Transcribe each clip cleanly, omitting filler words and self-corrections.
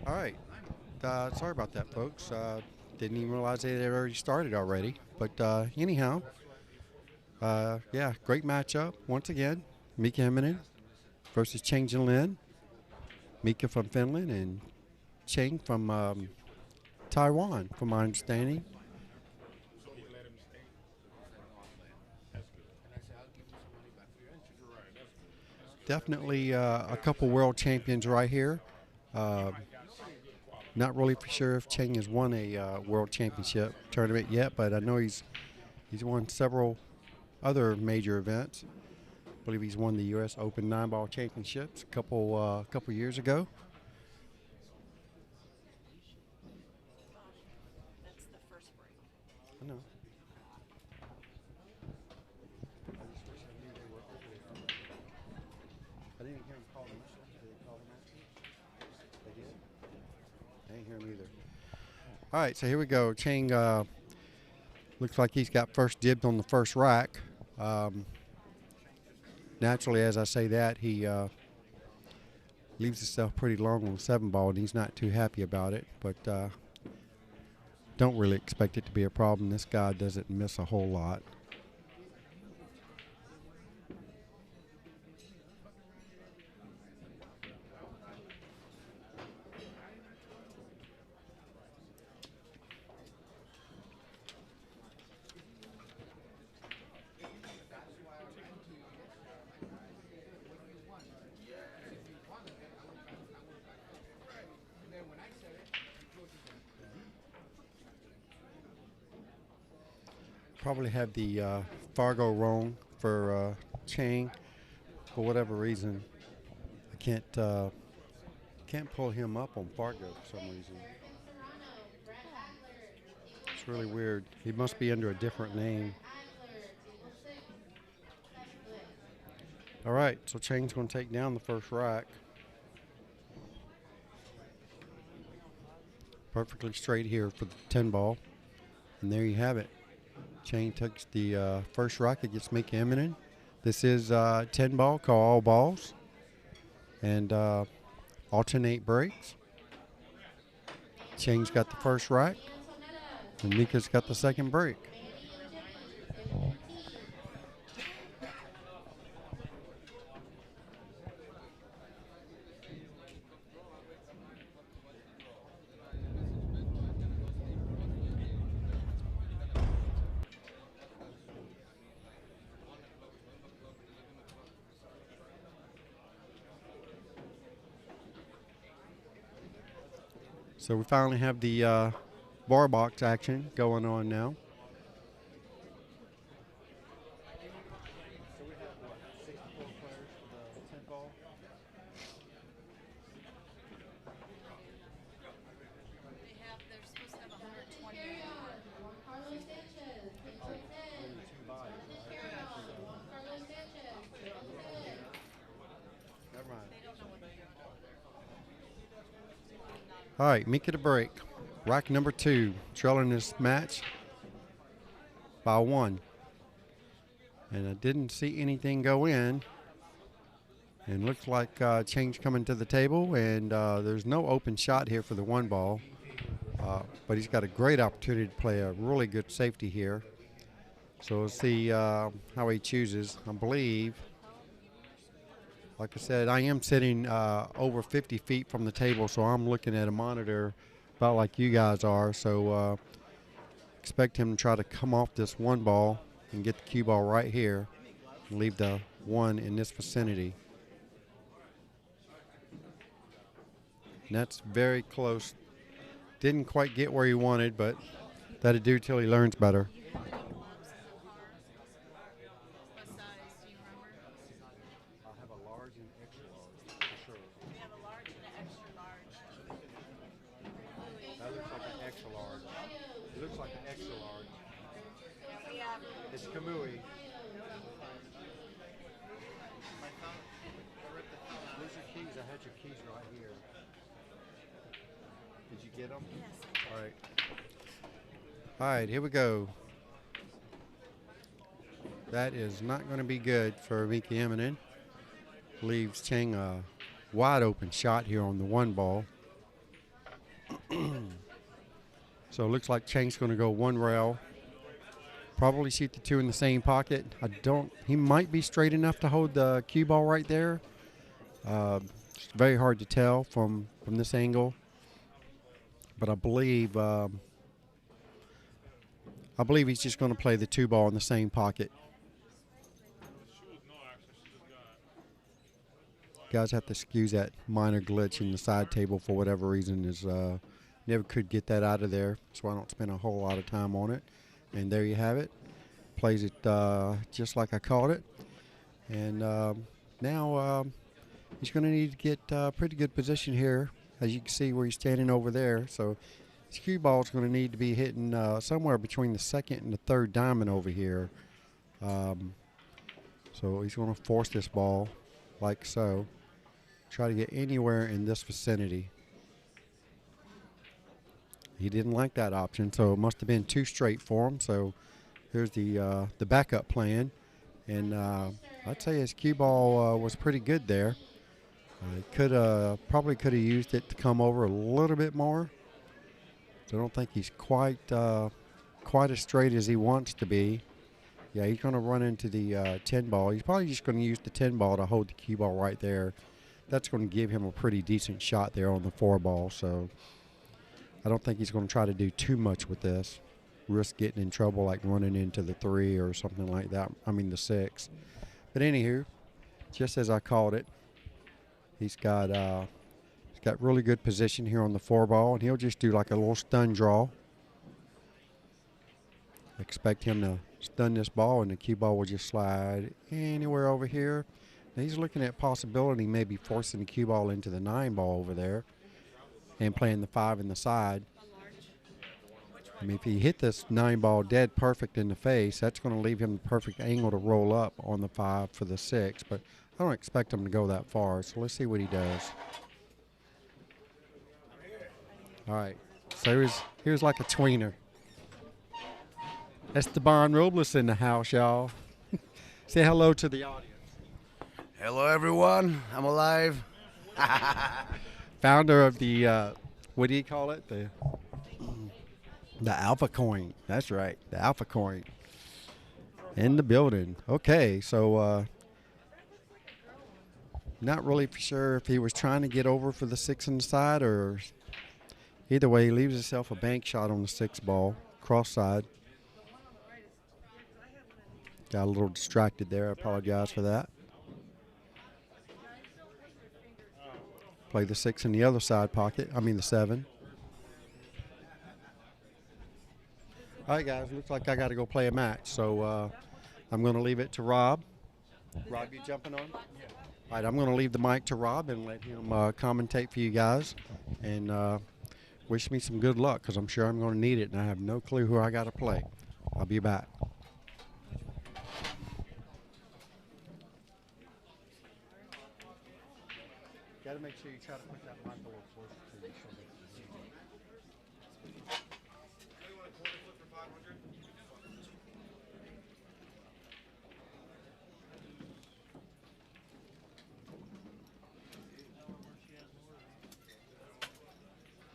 All right. Sorry about that, folks. Didn't even realize they had already started already. But anyhow, yeah, great matchup once again. Mika Immonen versus Chang Jung-Lin. Mika from Finland and Chang from Taiwan, from my understanding. Definitely a couple world champions right here. Uh, Not really for sure if Chang has won a world championship tournament yet, but I know he's won several other major events. I believe he's won the U.S. Open 9-ball championships a couple years ago. I know. I didn't hear him call them. Did they call them out? They did. I didn't hear him either. All right, so here we go. Chang looks like he's got first dibs on the first rack. Naturally, as I say that, he leaves himself pretty long on the 7-ball, and he's not too happy about it. But don't really expect it to be a problem. This guy doesn't miss a whole lot. Probably had the Fargo wrong for Chang. For whatever reason, I can't pull him up on Fargo for some reason. It's really weird. He must be under a different name. All right, so Chang's going to take down the first rack. Perfectly straight here for the 10-ball. And there you have it. Chang takes the first rack against Mika Immonen. This is 10-ball, call all balls. And alternate breaks. Chang's got the first rack. And Mika's got the second break. So we finally have the bar box action going on now. All right, Mika to break. Rack number 2, trailing this match by 1. And I didn't see anything go in. And looks like Chang's coming to the table, and there's no open shot here for the 1-ball. But he's got a great opportunity to play a really good safety here. So we'll see how he chooses. I believe, like I said, I am sitting over 50 feet from the table, so I'm looking at a monitor about like you guys are. So expect him to try to come off this 1-ball and get the cue ball right here and leave the 1 in this vicinity. And that's very close. Didn't quite get where he wanted, but that'll do till he learns better. It's Kamui. Where's your keys? I had your keys right here. Did you get them? Yes. All right. All right, here we go. That is not going to be good for Mika Immonen. Leaves Chang a wide open shot here on the 1-ball. So it looks like Chang's going to go one rail. Probably shoot the two in the same pocket. He might be straight enough to hold the cue ball right there. It's very hard to tell from this angle. But I believe he's just going to play the two ball in the same pocket. Guys have to excuse that minor glitch in the side table for whatever reason. Never could get that out of there, so I don't spend a whole lot of time on it. And there you have it. Plays it just like I called it. And now he's going to need to get pretty good position here, as you can see where he's standing over there. So his cue ball is going to need to be hitting somewhere between the second and the third diamond over here. So he's going to force this ball like so. Try to get anywhere in this vicinity. He didn't like that option, so it must have been too straight for him. So here's the backup plan, and I'd say his cue ball was pretty good there. Probably could have used it to come over a little bit more. So I don't think he's quite as straight as he wants to be. Yeah, he's going to run into the 10 ball. He's probably just going to use the 10 ball to hold the cue ball right there. That's going to give him a pretty decent shot there on the 4 ball. So I don't think he's going to try to do too much with this. Risk getting in trouble like running into the 3 or something like that. I mean the 6. But anywho, just as I called it, he's got really good position here on the 4 ball, and he'll just do like a little stun draw. Expect him to stun this ball, and the cue ball will just slide anywhere over here. Now he's looking at possibility maybe forcing the cue ball into the 9 ball over there and playing the 5 in the side. I mean, if he hit this 9 ball dead perfect in the face, that's going to leave him the perfect angle to roll up on the 5 for the 6. But I don't expect him to go that far, so let's see what he does. All right, so here's like a tweener. Esteban Robles in the house, y'all. Say hello to the audience. Hello, everyone. I'm alive. Founder of the, what do you call it? The Alfa Coin. That's right, the Alfa Coin. In the building. Okay, so not really for sure if he was trying to get over for the 6 on the side, or either way, he leaves himself a bank shot on the 6 ball, cross side. Got a little distracted there. I apologize for that. Play the 6 in the other side pocket. I mean the 7. All right, guys. Looks like I got to go play a match. So I'm going to leave it to Rob. Rob, you jumping on? Yeah. All right, I'm going to leave the mic to Rob and let him commentate for you guys. And wish me some good luck, because I'm sure I'm going to need it, and I have no clue who I got to play. I'll be back. Got to make sure you try to put that mic a little closer to you.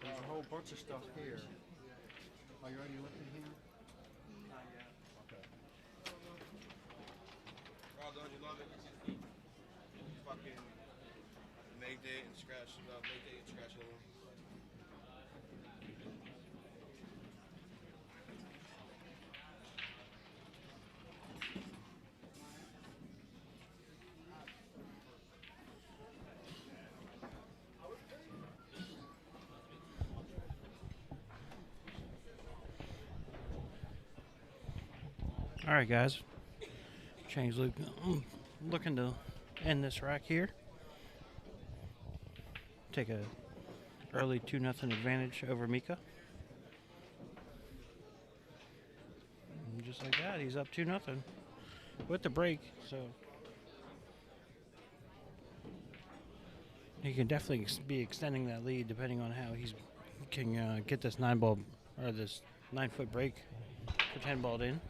There's a whole bunch of stuff here. Are you already looking here? Not yet. Okay. Rob, don't you love it? Fucking make it and scratch it up, make it and scratch it up. All right, guys. Chang's looking to end this rack here. Take a early 2-0 advantage over Mika. And just like that, he's up 2-0 with the break. So he can definitely be extending that lead depending on how he can get this 9-ball or this 9-foot break for 10-balled in.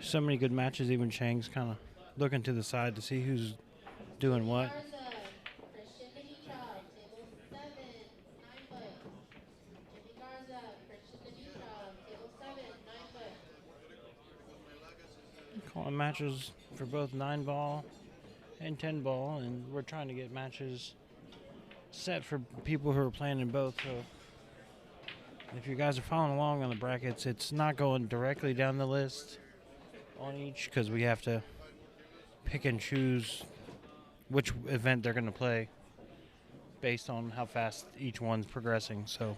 So many good matches, even Chang's kind of looking to the side to see who's doing what. Calling matches for both 9-ball and 10-ball, and we're trying to get matches set for people who are playing in both. So if you guys are following along on the brackets, it's not going directly down the list on each because we have to pick and choose which event they're going to play based on how fast each one's progressing. So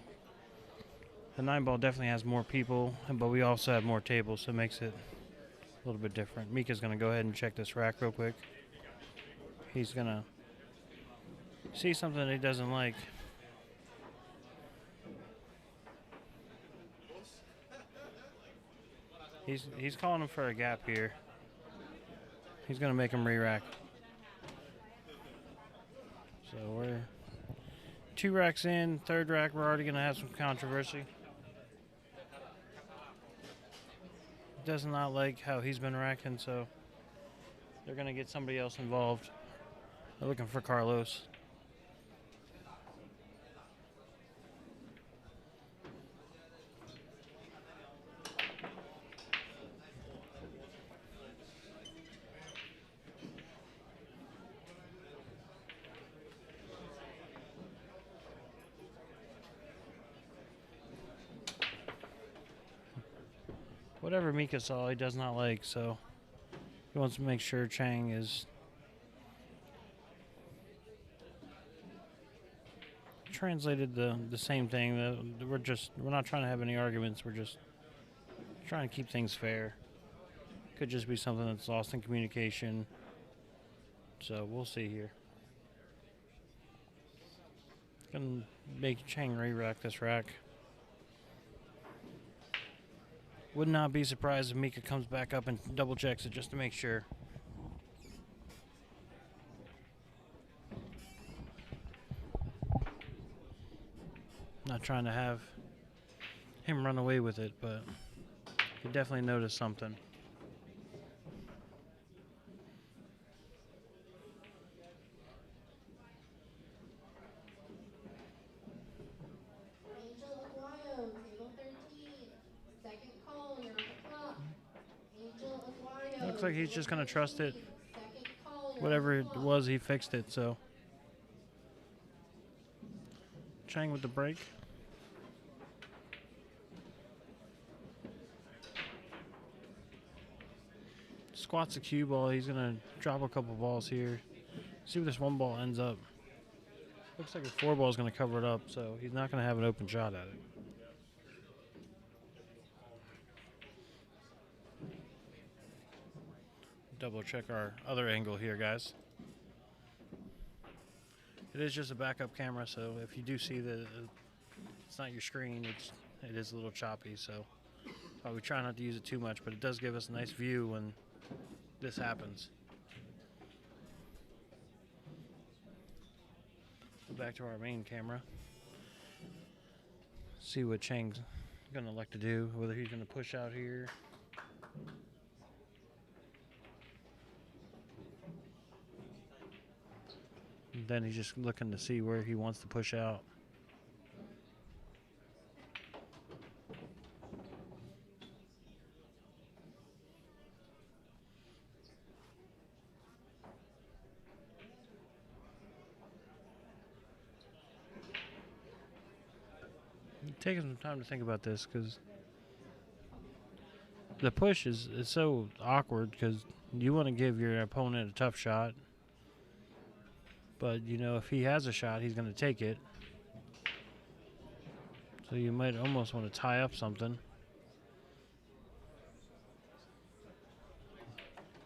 the 9-ball definitely has more people, but we also have more tables, so it makes it a little bit different. Mika's going to go ahead and check this rack real quick. He's going to see something that he doesn't like. He's calling him for a gap here. He's going to make him re-rack. So we're 2 racks in, 3rd rack, we're already going to have some controversy. Does not like how he's been racking, so they're going to get somebody else involved. They're looking for Carlos. Whatever Mika saw, he does not like, so he wants to make sure Chang is translated the same thing. We're not trying to have any arguments. We're just trying to keep things fair. Could just be something that's lost in communication. So we'll see here. Gonna make Chang re-rack this rack. Would not be surprised if Mika comes back up and double checks it just to make sure. Not trying to have him run away with it, but he definitely noticed something. Looks like he's just going to trust it. Whatever it was, he fixed it, so. Chang with the break. Squats the cue ball. He's going to drop a couple balls here. See where this 1 ball ends up. Looks like a 4 ball is going to cover it up, so he's not going to have an open shot at it. Double check our other angle here, guys. It is just a backup camera, so if you do see that it's not your screen, it is a little choppy, so we try not to use it too much, but it does give us a nice view when this happens. Go back to our main camera. See what Chang's gonna elect to do, whether he's gonna push out here. Then he's just looking to see where he wants to push out. Taking some time to think about this because the push is so awkward because you want to give your opponent a tough shot. But, you know, if he has a shot, he's going to take it. So you might almost want to tie up something.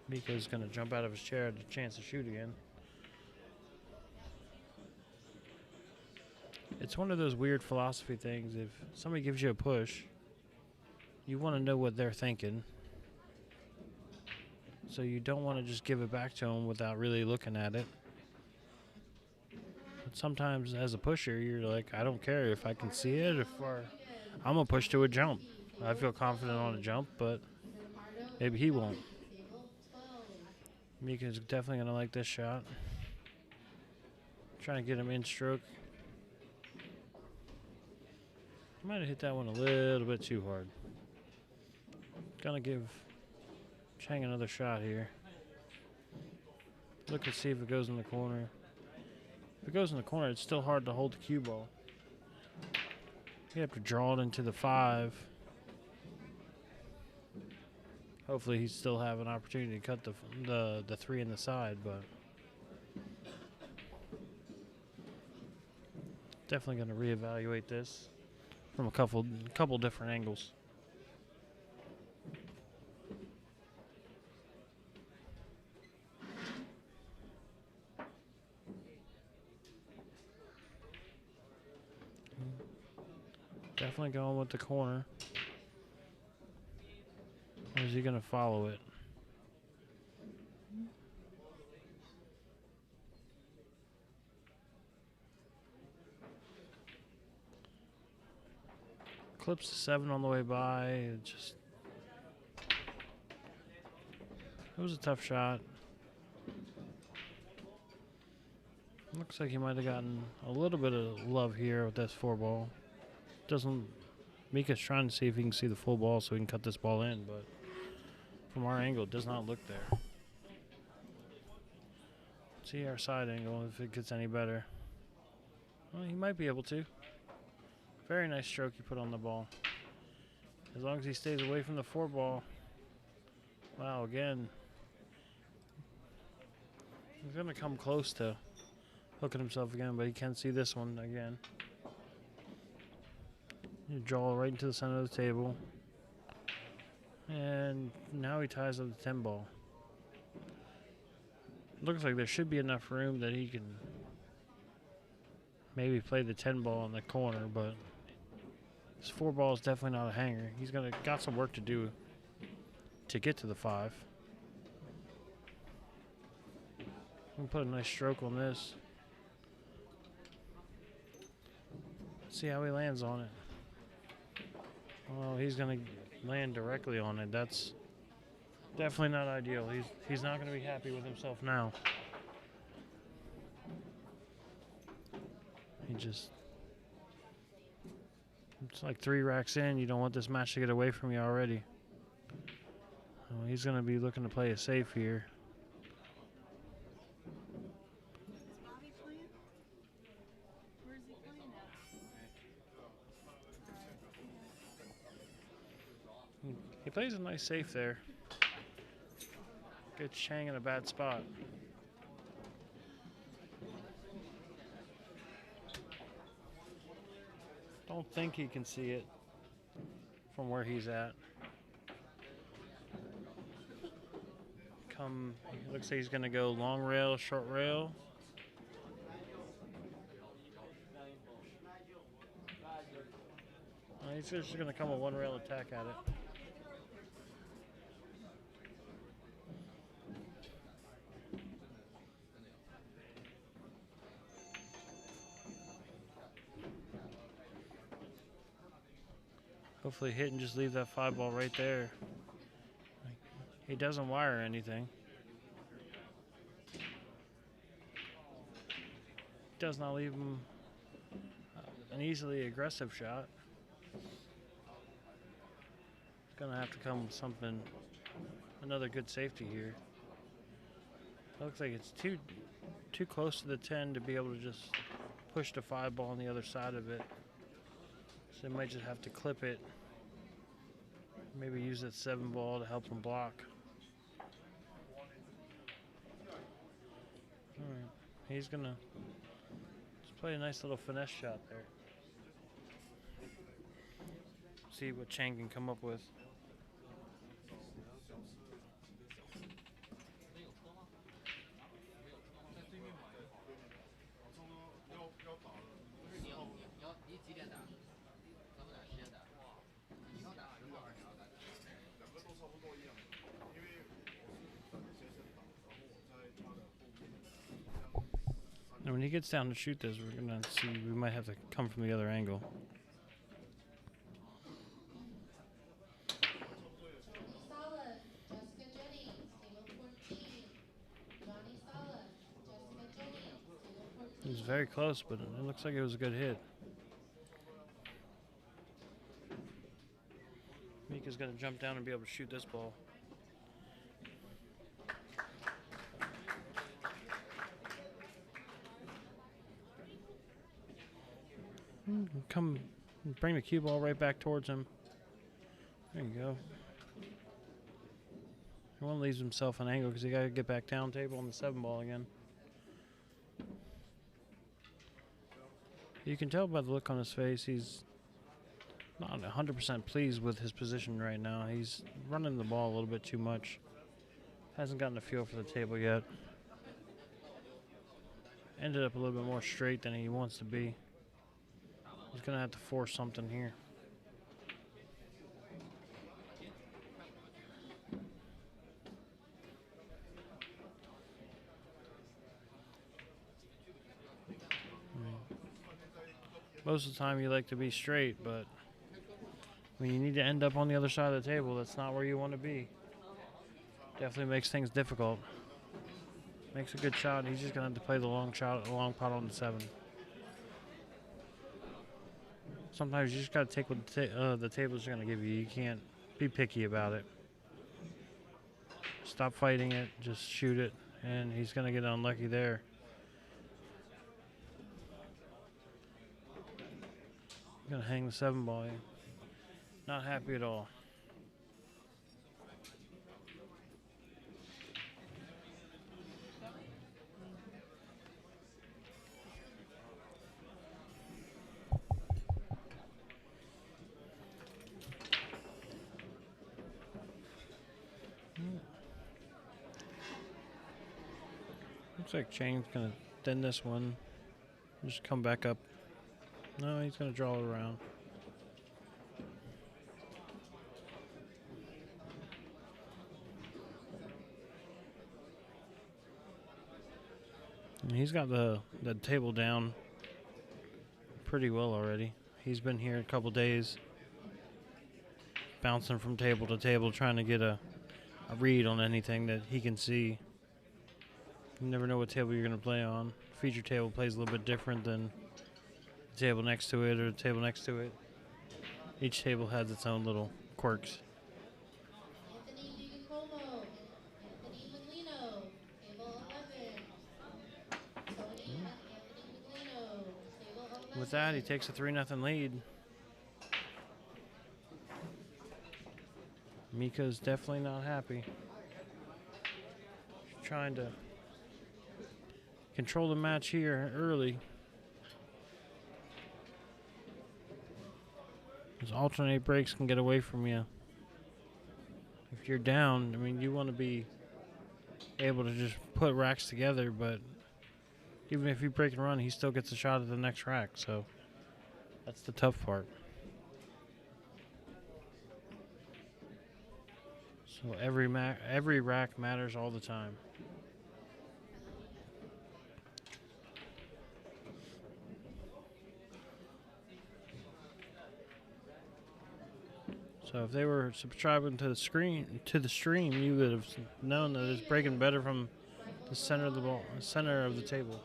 Mika's going to jump out of his chair at the chance to shoot again. It's one of those weird philosophy things. If somebody gives you a push, you want to know what they're thinking. So you don't want to just give it back to them without really looking at it. Sometimes as a pusher, you're like, I don't care if I can see it, I'm going to push to a jump. I feel confident on a jump, but maybe he won't. Mika's definitely going to like this shot. Trying to get him in stroke. Might have hit that one a little bit too hard. Gonna give Chang another shot here. Look to see if it goes in the corner. If it goes in the corner, it's still hard to hold the cue ball. You have to draw it into the 5. Hopefully he still have an opportunity to cut the 3 in the side, but definitely going to reevaluate this from a couple different angles. Definitely going with the corner. Or is he going to follow it? Clips the 7 on the way by. It was a tough shot. Looks like he might have gotten a little bit of love here with this 4 ball. Mika's trying to see if he can see the full ball so he can cut this ball in, but from our angle, it does not look there. See our side angle if it gets any better. Well, he might be able to. Very nice stroke he put on the ball. As long as he stays away from the 4 ball. Wow, again. He's going to come close to hooking himself again, but he can see this one again. You draw right into the center of the table. And now he ties up the 10 ball. Looks like there should be enough room that he can maybe play the 10 ball in the corner, but this 4 ball is definitely not a hanger. He's got some work to do to get to the 5. We'll put a nice stroke on this. See how he lands on it. Oh, he's going to land directly on it. That's definitely not ideal. He's not going to be happy with himself now. It's like 3 racks in. You don't want this match to get away from you already. Oh, he's going to be looking to play it safe here. He plays a nice safe there. Gets Chang in a bad spot. Don't think he can see it from where he's at. Looks like he's going to go long rail, short rail. He's just going to come a 1 rail attack at it. Hopefully hit and just leave that 5 ball right there. He doesn't wire anything. Does not leave him an easily aggressive shot. It's gonna have to come something, another good safety here. Looks like it's too close to the 10 to be able to just push the 5 ball on the other side of it. So they might just have to clip it. Maybe use that 7 ball to help him block. Alright, he's gonna just play a nice little finesse shot there. See what Chang can come up with. And when he gets down to shoot this, we're going to see we might have to come from the other angle. very close, but it looks like it was a good hit. Mika's going to jump down and be able to shoot this ball. Come bring the cue ball right back towards him. There you go. He one leaves himself an angle because he got to get back down table on the 7 ball again. You can tell by the look on his face he's not 100% pleased with his position right now. He's running the ball a little bit too much. Hasn't gotten a feel for the table yet. Ended up a little bit more straight than he wants to be. He's going to have to force something here. Most of the time you like to be straight, but when you need to end up on the other side of the table, that's not where you want to be. Definitely makes things difficult. Makes a good shot. He's just going to have to play the long shot, the long pot on the 7. Sometimes you just got to take what the tables are going to give you. You can't be picky about it. Stop fighting it. Just shoot it. And he's going to get unlucky there. Going to hang the 7 ball here. Not happy at all. Looks like Chang's going to thin this one. Just come back up. No, he's going to draw it around. And he's got the table down pretty well already. He's been here a couple days, bouncing from table to table, trying to get a read on anything that he can see. You never know what table you're going to play on. Feature table plays a little bit different than the table next to it or the table next to it. Each table has its own little quirks. With that, he takes a 3-0 lead. Mika's definitely not happy. He's trying to control the match here early. Those alternate breaks can get away from you. If you're down, I mean, you want to be able to just put racks together, but even if you break and run, he still gets a shot at the next rack, so that's the tough part. So every rack matters all the time. So if they were subscribing to the stream, you would have known that it's breaking better from the center of the ball, center of the table.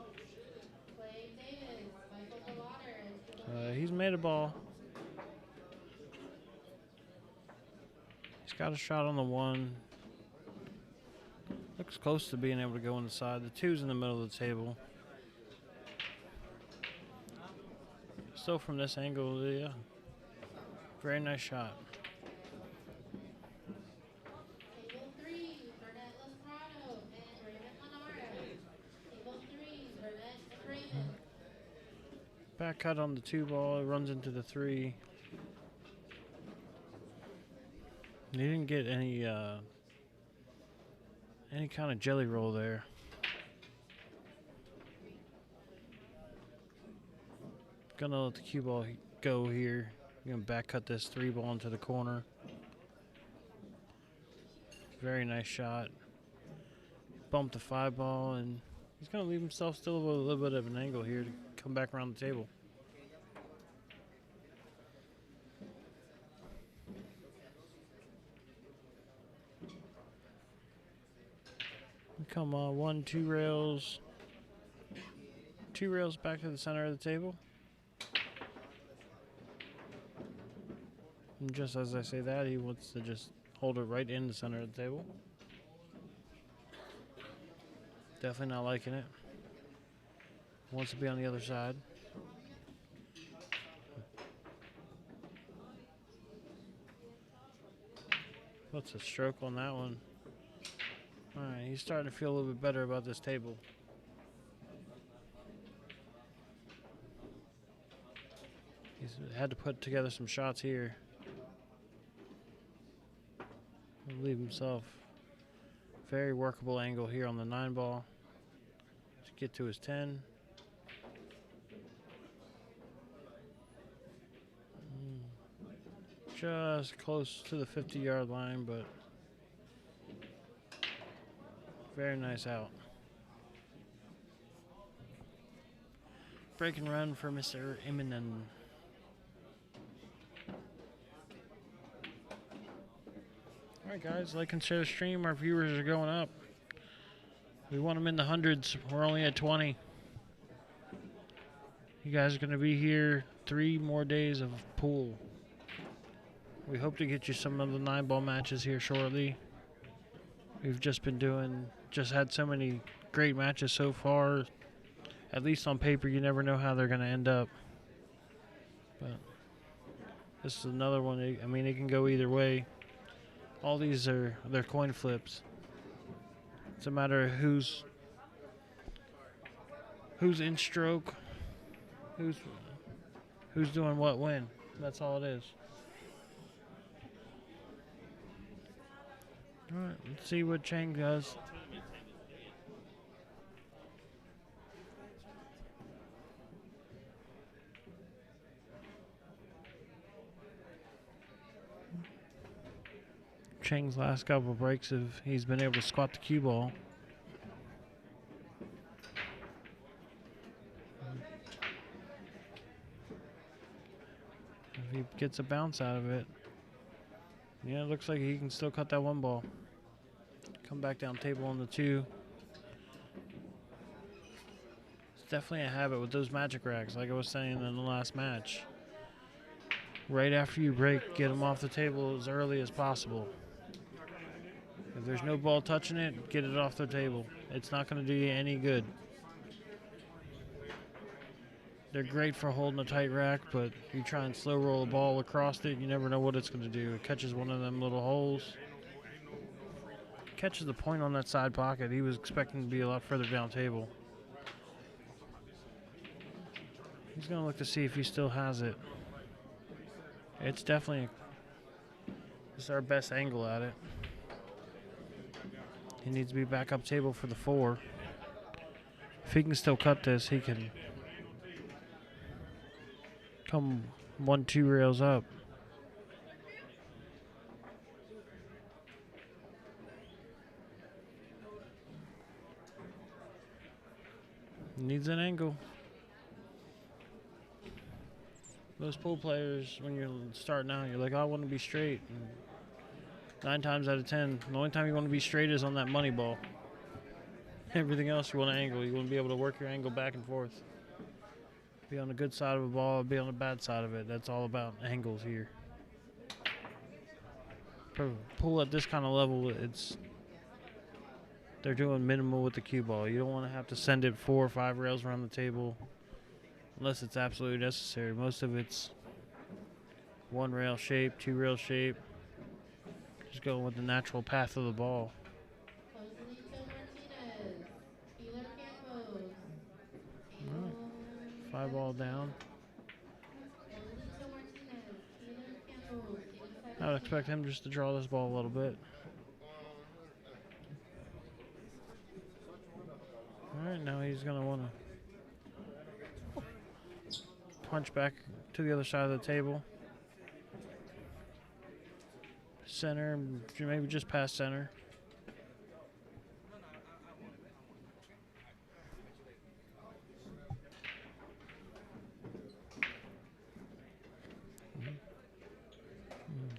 He's made a ball. He's got a shot on the 1. Looks close to being able to go on the side. The 2's in the middle of the table. Still from this angle, yeah. Very nice shot. Back cut on the 2 ball, it runs into the 3. He didn't get any kind of jelly roll there. Gonna let the cue ball go here. Gonna back cut this 3 ball into the corner. Very nice shot. Bump the 5 ball, and he's gonna leave himself still a little bit of an angle here to come back around the table. Come on, 1, 2 rails, 2 rails back to the center of the table. And just as I say that, he wants to just hold it right in the center of the table. Definitely not liking it. Wants to be on the other side. What's a stroke on that one? Alright, he's starting to feel a little bit better about this table. He's had to put together some shots here. He'll leave himself very workable angle here on the 9 ball to get to his 10. Just close to the 50-yard line, but very nice out. Break and run for Mr. Immonen. Alright guys, like and share the stream. Our viewers are going up. We want them in the hundreds. We're only at 20. You guys are going to be here 3 more days of pool. We hope to get you some of the 9-ball matches here shortly. We've just had so many great matches so far. At least on paper, you never know how they're going to end up. But this is another one. I mean, it can go either way. All these they're coin flips. It's a matter of who's in stroke, who's doing what when. That's all it is. All right, let's see what Chang does. Chang's last couple breaks, he's been able to squat the cue ball. If he gets a bounce out of it, yeah, it looks like he can still cut that 1 ball. Come back down table on the 2. It's definitely a habit with those magic racks, like I was saying in the last match. Right after you break, get them off the table as early as possible. If there's no ball touching it, get it off the table. It's not going to do you any good. They're great for holding a tight rack, but you try and slow roll a ball across it, you never know what it's going to do. It catches one of them little holes. Catches the point on that side pocket. He was expecting to be a lot further down table. He's going to look to see if he still has it. It's definitely our best angle at it. He needs to be back up table for the 4. If he can still cut this, he can come 1-2 rails up. Needs an angle. Most pool players, when you're starting out, you're like, I want to be straight. And 9 times out of 10, the only time you want to be straight is on that money ball. Everything else you want to angle. You want to be able to work your angle back and forth. Be on the good side of a ball, be on the bad side of it. That's all about angles here. For pool at this kind of level, they're doing minimal with the cue ball. You don't want to have to send it 4 or 5 rails around the table unless it's absolutely necessary. Most of it's 1 rail shape, 2 rail shape. Just going with the natural path of the ball. 5 ball down. I would expect him just to draw this ball a little bit. Alright, now he's going to want to punch back to the other side of the table. Center, maybe just past center.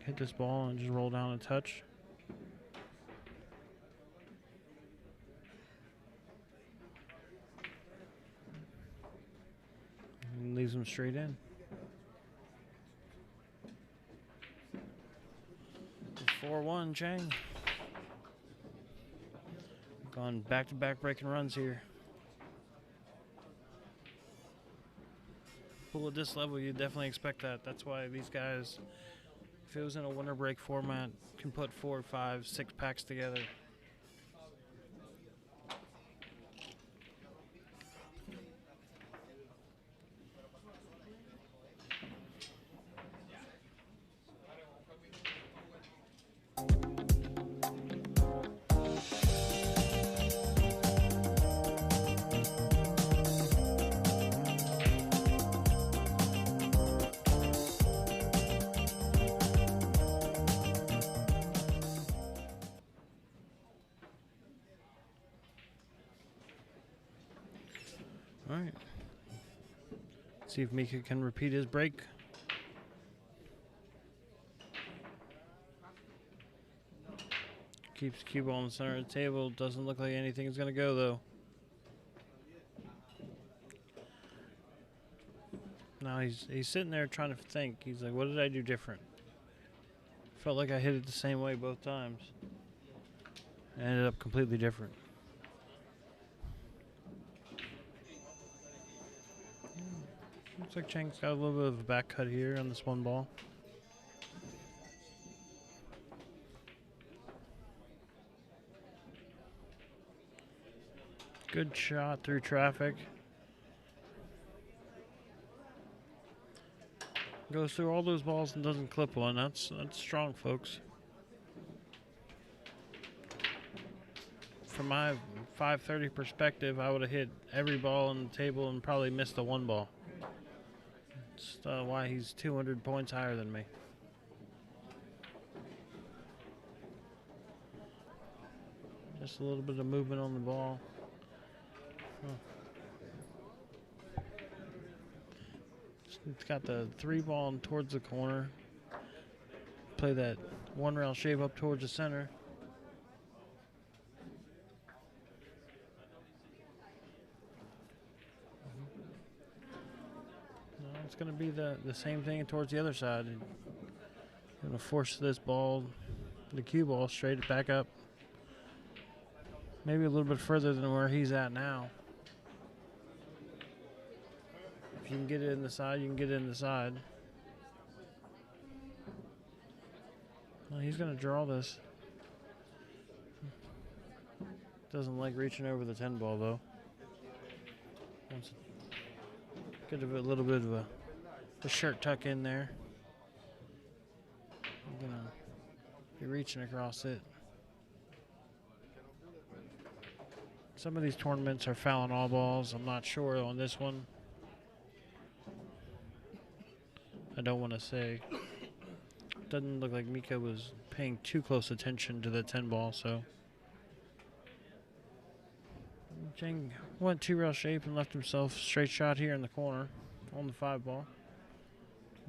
Hit this ball and just roll down a touch. him straight in. 4-1 Chang. Gone back-to-back breaking runs here. Pool at this level, you definitely expect that. That's why these guys, if it was in a winter break format, can put 4, 5, 6 packs together. All right. See if Mika can repeat his break. Keeps the cue ball in the center of the table. Doesn't look like anything is going to go, though. Now he's sitting there trying to think. He's like, what did I do different? Felt like I hit it the same way both times. It ended up completely different. Looks like Chang's got a little bit of a back cut here on this one ball. Good shot through traffic. Goes through all those balls and doesn't clip one. That's strong, folks. From my 530 perspective, I would have hit every ball on the table and probably missed the one ball. That's why he's 200 points higher than me. Just a little bit of movement on the ball. It's got the 3 ball towards the corner. Play that 1 rail shave up towards the center. No, it's going to be the same thing towards the other side. Going to force this ball, the cue ball, straight back up. Maybe a little bit further than where he's at now. If you can get it in the side, you can get it in the side. Well, he's going to draw this. Doesn't like reaching over the 10 ball, though. Wants to get a little bit of a shirt tuck in there. I'm going to be reaching across it. Some of these tournaments are fouling all balls. I'm not sure on this one. I don't want to say. Doesn't look like Mika was paying too close attention to the 10 ball, so. Chang went 2 rail shape and left himself straight shot here in the corner on the 5 ball.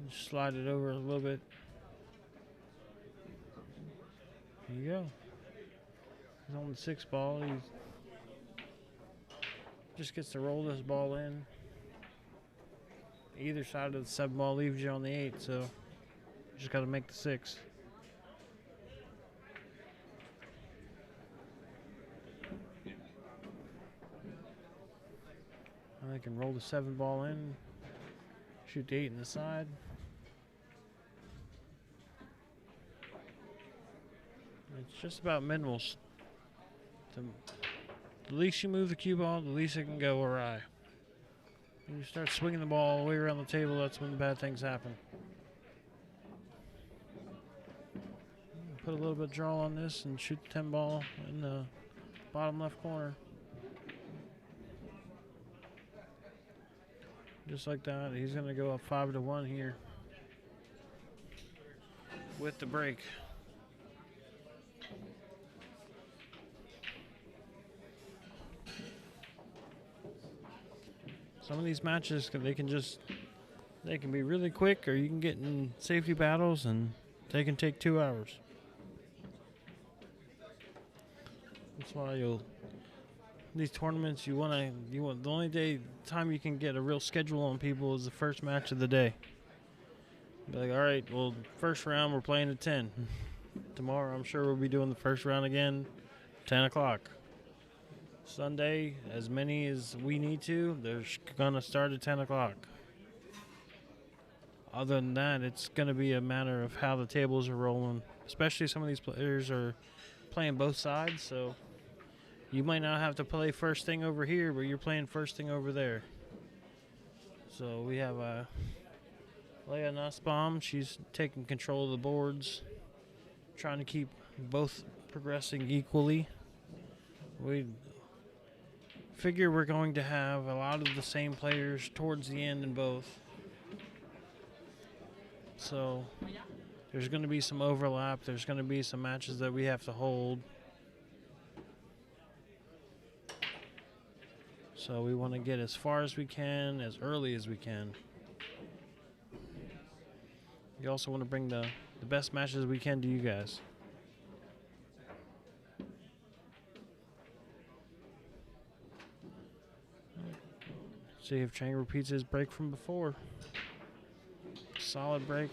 Just slide it over a little bit. There you go. He's on the 6 ball. He just gets to roll this ball in. Either side of the 7 ball leaves you on the 8, so you just got to make the 6. I can roll the 7 ball in, shoot the 8 in the side. It's just about minimals. The least you move the cue ball, the least it can go awry. When you start swinging the ball all the way around the table, that's when bad things happen. Put a little bit of draw on this and shoot the 10 ball in the bottom left corner. Just like that, he's going to go up 5-1 here with the break. Some of these matches, they can be really quick, or you can get in safety battles and they can take 2 hours. That's why you'll these tournaments, you want the only time you can get a real schedule on people is the first match of the day. Be like, all right, well, first round we're playing at 10. Tomorrow I'm sure we'll be doing the first round again, 10 o'clock. Sunday, as many as we need to, they're gonna start at 10 o'clock. Other than that, it's gonna be a matter of how the tables are rolling. Especially some of these players are playing both sides, so you might not have to play first thing over here, but you're playing first thing over there. So we have Leah Nussbaum. She's taking control of the boards, trying to keep both progressing equally. We figure we're going to have a lot of the same players towards the end in both. So there's going to be some overlap. There's going to be some matches that we have to hold. So we want to get as far as we can, as early as we can. We also want to bring the best matches we can to you guys. See if Chang repeats his break from before. Solid break.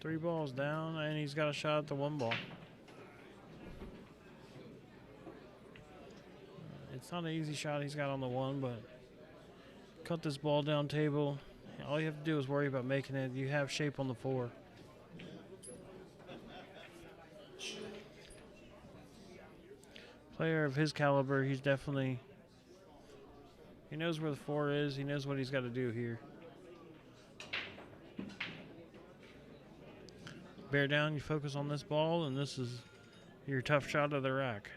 3 balls down, and he's got a shot at the 1 ball. It's not an easy shot he's got on the 1, but cut this ball down table. All you have to do is worry about making it. You have shape on the 4. Player of his caliber, he's definitely, he knows where the 4 is. He knows what he's got to do here. Bear down, you focus on this ball, and this is your tough shot of the rack.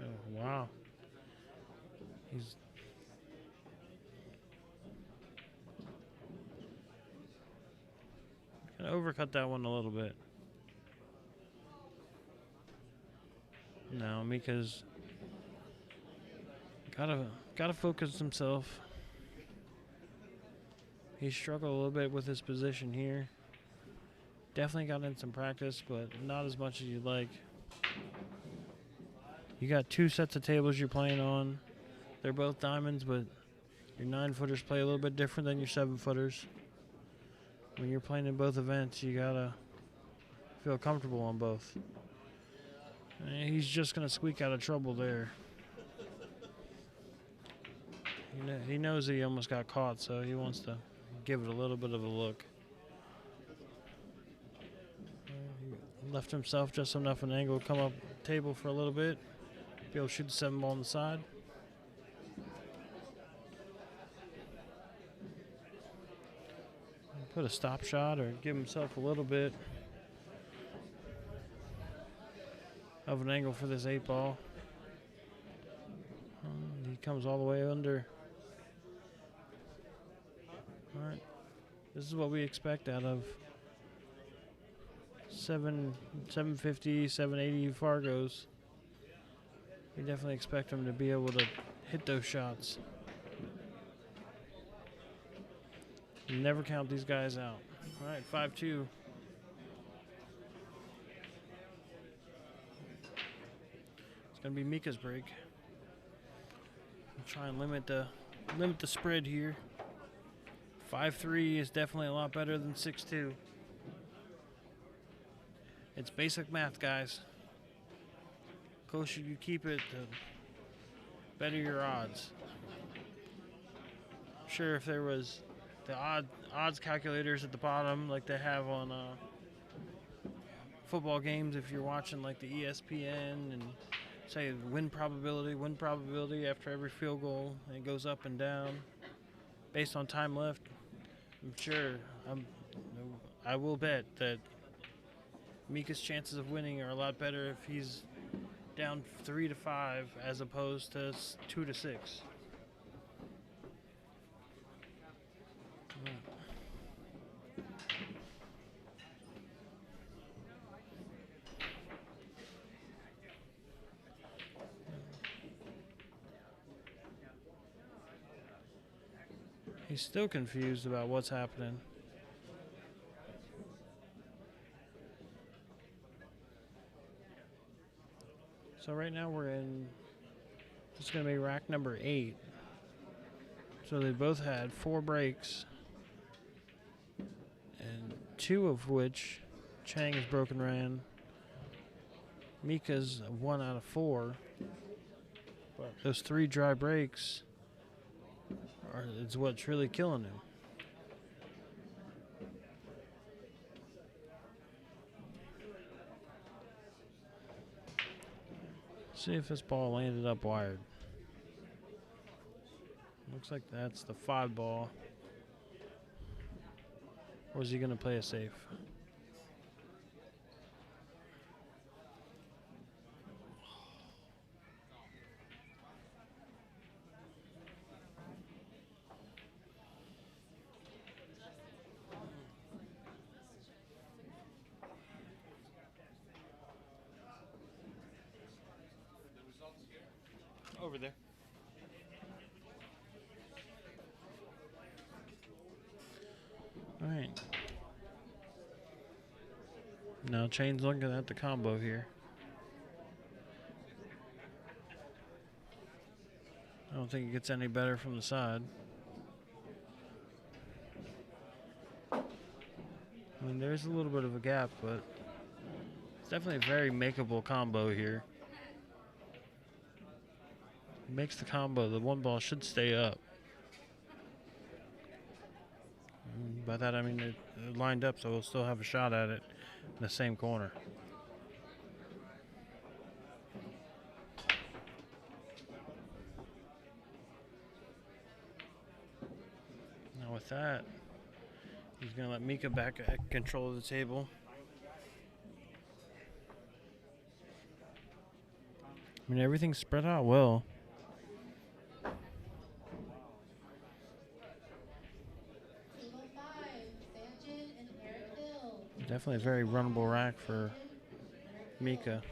Oh, wow. He's gonna overcut that one a little bit. No, Mika's gotta focus himself. He struggled a little bit with his position here. Definitely got in some practice, but not as much as you'd like. You got 2 sets of tables you're playing on. They're both diamonds, but your 9-footers play a little bit different than your 7-footers. When you're playing in both events, you gotta feel comfortable on both. And he's just gonna squeak out of trouble there. He knows that he almost got caught, so he wants to give it a little bit of a look. He left himself just enough an angle to come up table for a little bit. Be able to shoot the 7 ball on the side. Put a stop shot or give himself a little bit of an angle for this 8 ball. He comes all the way under. All right. This is what we expect out of 750, 780 Fargos. We definitely expect him to be able to hit those shots. You never count these guys out. All right, 5-2. It's going to be Mika's break. We'll try and limit the spread here. 5-3 is definitely a lot better than 6-2. It's basic math, guys. The closer you keep it, the better your odds. I'm sure if there was the odds calculators at the bottom like they have on football games, if you're watching like the ESPN and say win probability after every field goal, and it goes up and down based on time left, I'm sure I will bet that Mika's chances of winning are a lot better if he's down 3-5 as opposed to 2-6. He's still confused about what's happening. So right now we're in, this is going to be rack number 8. So they both had 4 breaks, and 2 of which Chang has broken ran. Mika's 1 out of 4. But those 3 dry breaks is what's really killing him. See if this ball landed up wired. Looks like that's the 5 ball. Or is he going to play it safe? Over there. All right. Now Chain's looking at the combo here. I don't think it gets any better from the side. I mean, there's a little bit of a gap, but it's definitely a very makeable combo here. Makes the combo. The 1 ball should stay up. And by that I mean it lined up, so we'll still have a shot at it in the same corner. Now with that, he's going to let Mika back at control of the table. I mean, everything's spread out well. Definitely a very runnable rack for Mika.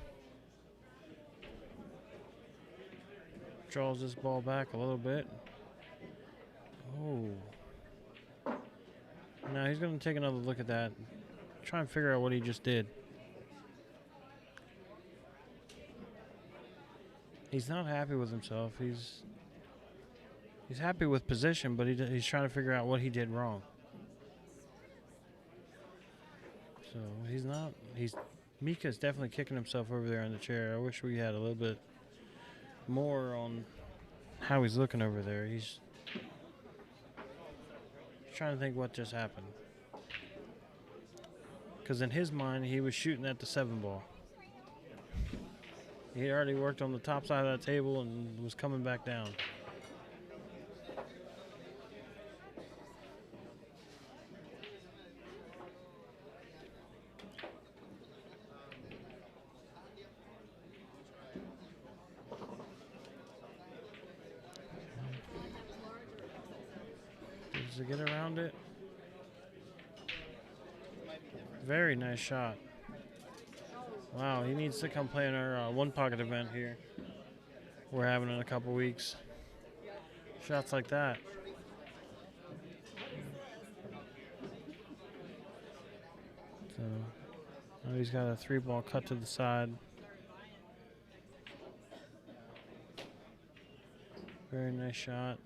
Draws this ball back a little bit. Oh. Now he's going to take another look at that. Try and figure out what he just did. He's not happy with himself. He's happy with position, but he's trying to figure out what he did wrong. So Mika's definitely kicking himself over there in the chair. I wish we had a little bit more on how he's looking over there. He's trying to think what just happened. Because in his mind, he was shooting at the 7 ball. He already worked on the top side of that table and was coming back down. To get around it. Very nice shot. Wow, he needs to come play in our 1 pocket event here. We're having in a couple weeks. Shots like that. So now he's got a 3 ball cut to the side. Very nice shot.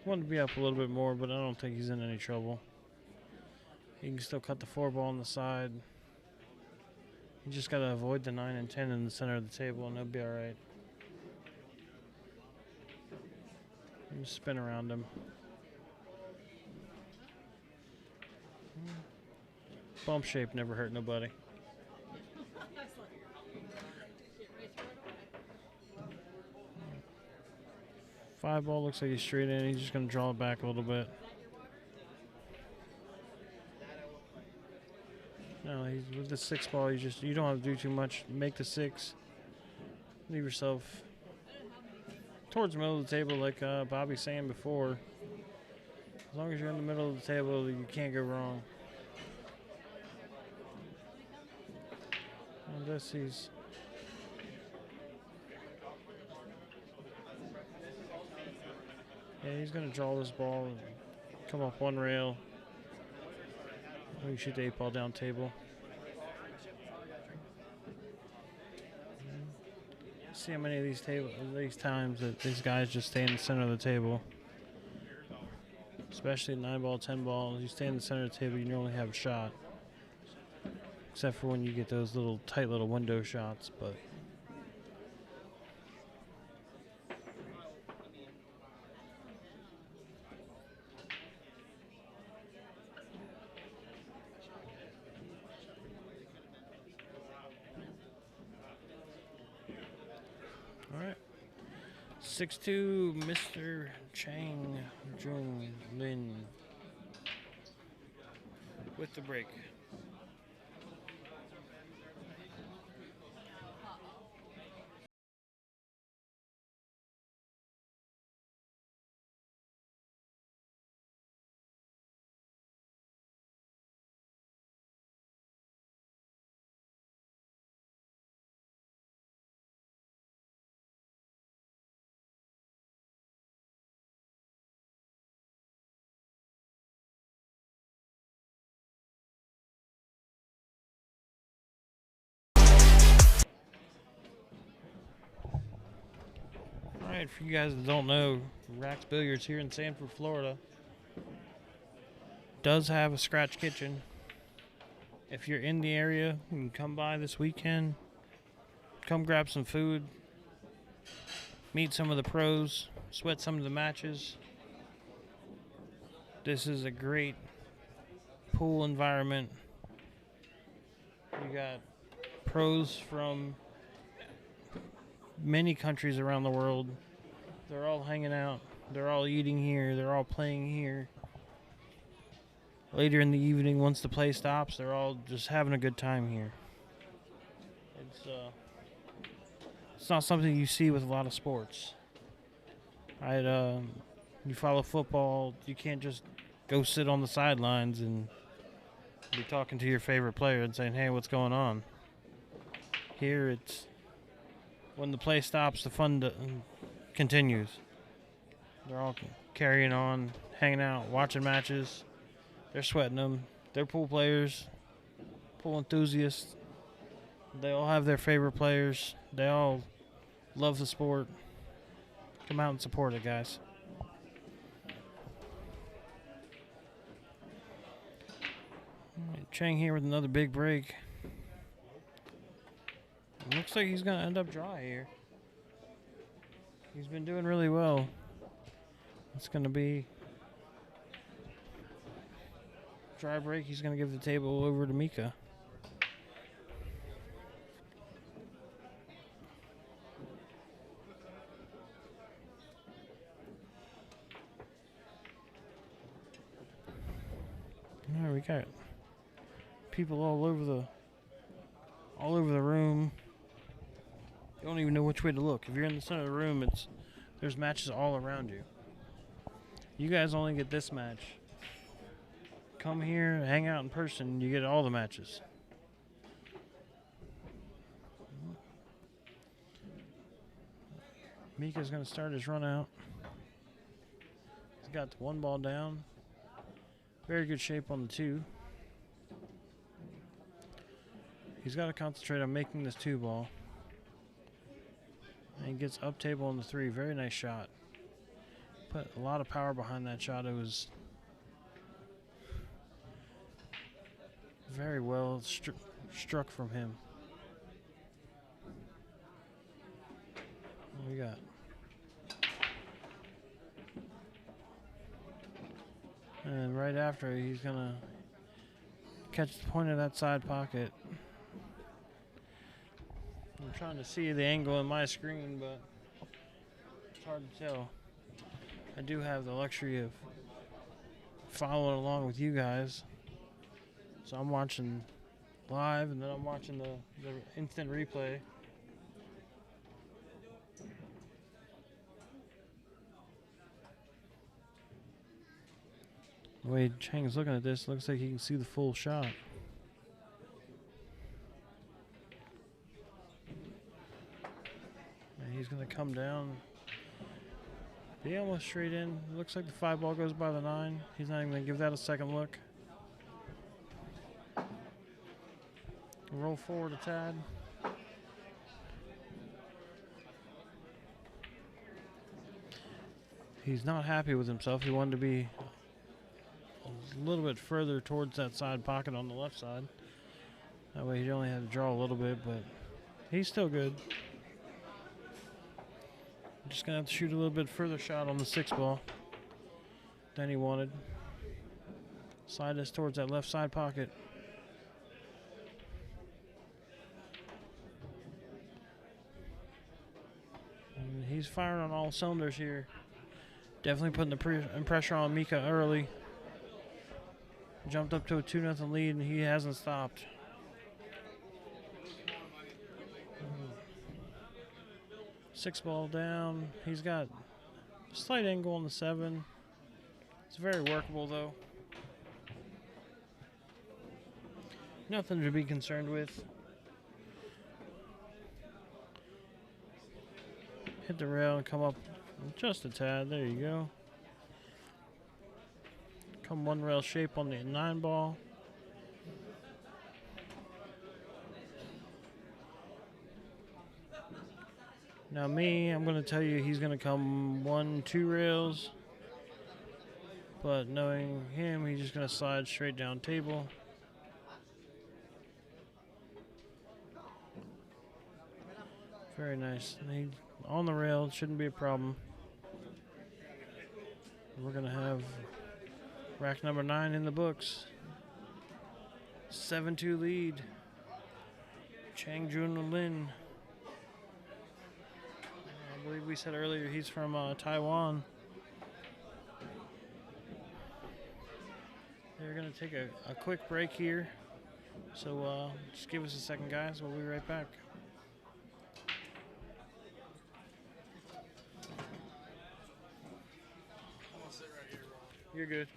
Wanted to be up a little bit more, but I don't think he's in any trouble. He can still cut the 4 ball on the side. You just got to avoid the 9 and 10 in the center of the table, and he'll be all right. And just spin around him. Bump shape never hurt nobody. Five ball looks like he's straight in. He's just going to draw it back a little bit. No, he's with the 6 ball. You don't have to do too much. Make the 6. Leave yourself towards the middle of the table, like Bobby's saying before. As long as you're in the middle of the table, you can't go wrong. And this he's. Yeah, he's going to draw this ball and come up 1 rail. We shoot the 8 ball down table. See how many of these times that these guys just stay in the center of the table. Especially 9-ball, 10-ball. You stay in the center of the table, you normally have a shot. Except for when you get those little tight little window shots, but all right. 6-2, Mr. Chang Jung-Lin with the break. Alright, for you guys that don't know, Rack's Billiards here in Sanford, Florida does have a scratch kitchen. If you're in the area, you can come by this weekend, come grab some food, meet some of the pros, sweat some of the matches. This is a great pool environment. You got pros from many countries around the world. They're all hanging out. They're all eating here. They're all playing here. Later in the evening, once the play stops, they're all just having a good time here. It's not something you see with a lot of sports. You follow football, you can't just go sit on the sidelines and be talking to your favorite player and saying, "Hey, what's going on?" Here, it's when the play stops, the fun continues. They're all carrying on, hanging out, watching matches. They're sweating them. They're pool players, pool enthusiasts. They all have their favorite players. They all love the sport. Come out and support it, guys. All right, Chang here with another big break. Looks like he's going to end up dry here. He's been doing really well. It's going to be dry break. He's going to give the table over to Mika. All right, we got people all over the room. You don't even know which way to look. If you're in the center of the room, there's matches all around you. You guys only get this match. Come here, hang out in person, you get all the matches. Mika's going to start his run out. He's got the 1 ball down. Very good shape on the 2. He's got to concentrate on making this 2 ball. And he gets up table on the 3. Very nice shot. Put a lot of power behind that shot. It was very well struck from him. What we got? And right after, he's going to catch the point of that side pocket. I'm trying to see the angle on my screen, but it's hard to tell. I do have the luxury of following along with you guys. So I'm watching live, and then I'm watching the instant replay. The way Chang's looking at this, looks like he can see the full shot. And he's going to come down. Be almost straight in. Looks like the 5 ball goes by the 9. He's not even going to give that a second look. Roll forward a tad. He's not happy with himself. He wanted to be a little bit further towards that side pocket on the left side. That way he only had to draw a little bit, but he's still good. Just going to have to shoot a little bit further shot on the 6 ball than he wanted. Slide us towards that left side pocket. And he's firing on all cylinders here. Definitely putting the pressure on Mika early. Jumped up to a 2-0 lead, and he hasn't stopped. Six ball down. He's got a slight angle on the 7. It's very workable, though. Nothing to be concerned with. Hit the rail and come up just a tad. There you go. Come one rail shape on the 9 ball. Now I'm going to tell you he's going to come 1-2 rails. But knowing him, he's just going to slide straight down table. Very nice. On the rail, shouldn't be a problem. We're going to have rack number 9 in the books. 7-2 lead. Chang Jung-Lin. I believe we said earlier he's from Taiwan. They're going to take a quick break here. So just give us a second, guys. We'll be right back. You're good.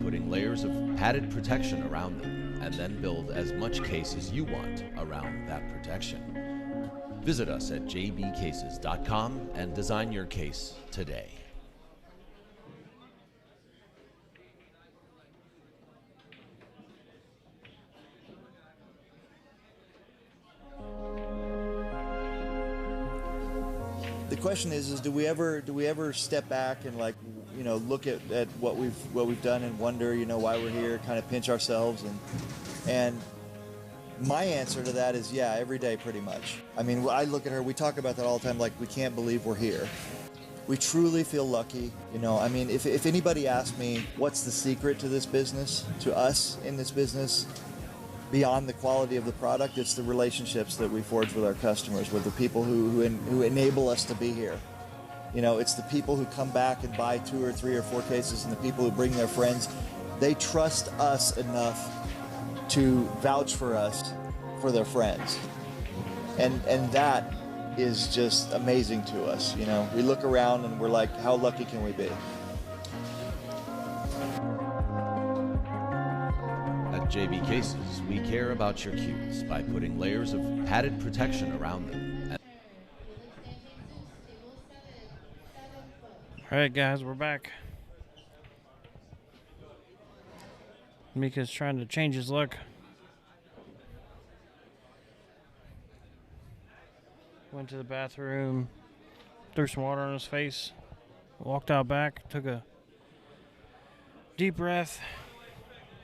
Putting layers of padded protection around them, and then build as much case as you want around that protection. Visit us at jbcases.com and design your case today. The question is do we ever step back and, like, you know, look at what we've done and wonder, you know, why we're here, kind of pinch ourselves, and my answer to that is yeah, every day pretty much. I mean, I look at her, we talk about that all the time, like, we can't believe we're here. We truly feel lucky, you know. I mean, if anybody asked me what's the secret to this business, to us in this business, beyond the quality of the product, it's the relationships that we forge with our customers, with the people who enable us to be here. You know, it's the people who come back and buy 2 or 3 or 4 cases, and the people who bring their friends. They trust us enough to vouch for us for their friends. And that is just amazing to us. You know, we look around and we're like, how lucky can we be? At JB Cases, we care about your cues by putting layers of padded protection around them. All right, guys, we're back. Mika's trying to change his look. Went to the bathroom, threw some water on his face, walked out back, took a deep breath,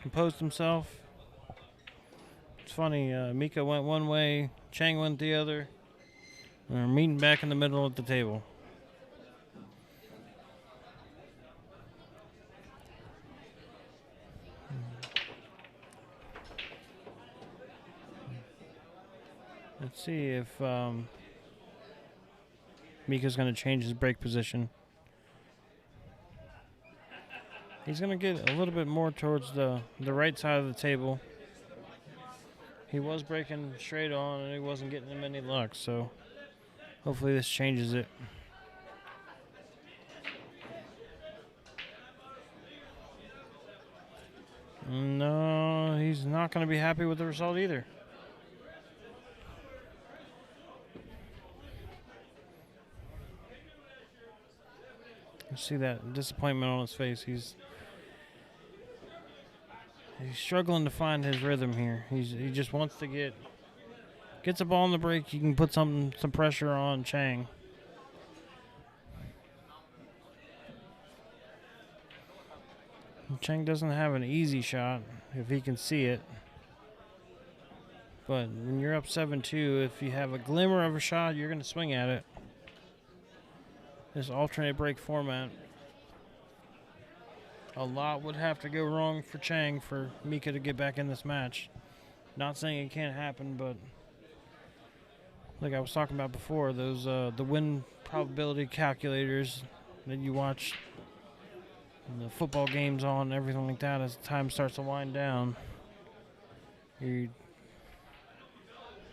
composed himself. It's funny, Mika went one way, Chang went the other. We're meeting back in the middle at the table. Let's see if Mika's going to change his break position. He's going to get a little bit more towards the right side of the table. He was breaking straight on, and he wasn't getting him any luck, so hopefully this changes it. No, he's not going to be happy with the result either. You see that disappointment on his face. He's struggling to find his rhythm here. He just wants to gets the ball on the break. He can put some pressure on Chang. Chang doesn't have an easy shot if he can see it. But when you're up 7-2, if you have a glimmer of a shot, you're going to swing at it. This alternate break format, a lot would have to go wrong for Chang for Mika to get back in this match. Not saying it can't happen, but like I was talking about before, those the win probability calculators that you watch the football games on, everything like that, as time starts to wind down, you'd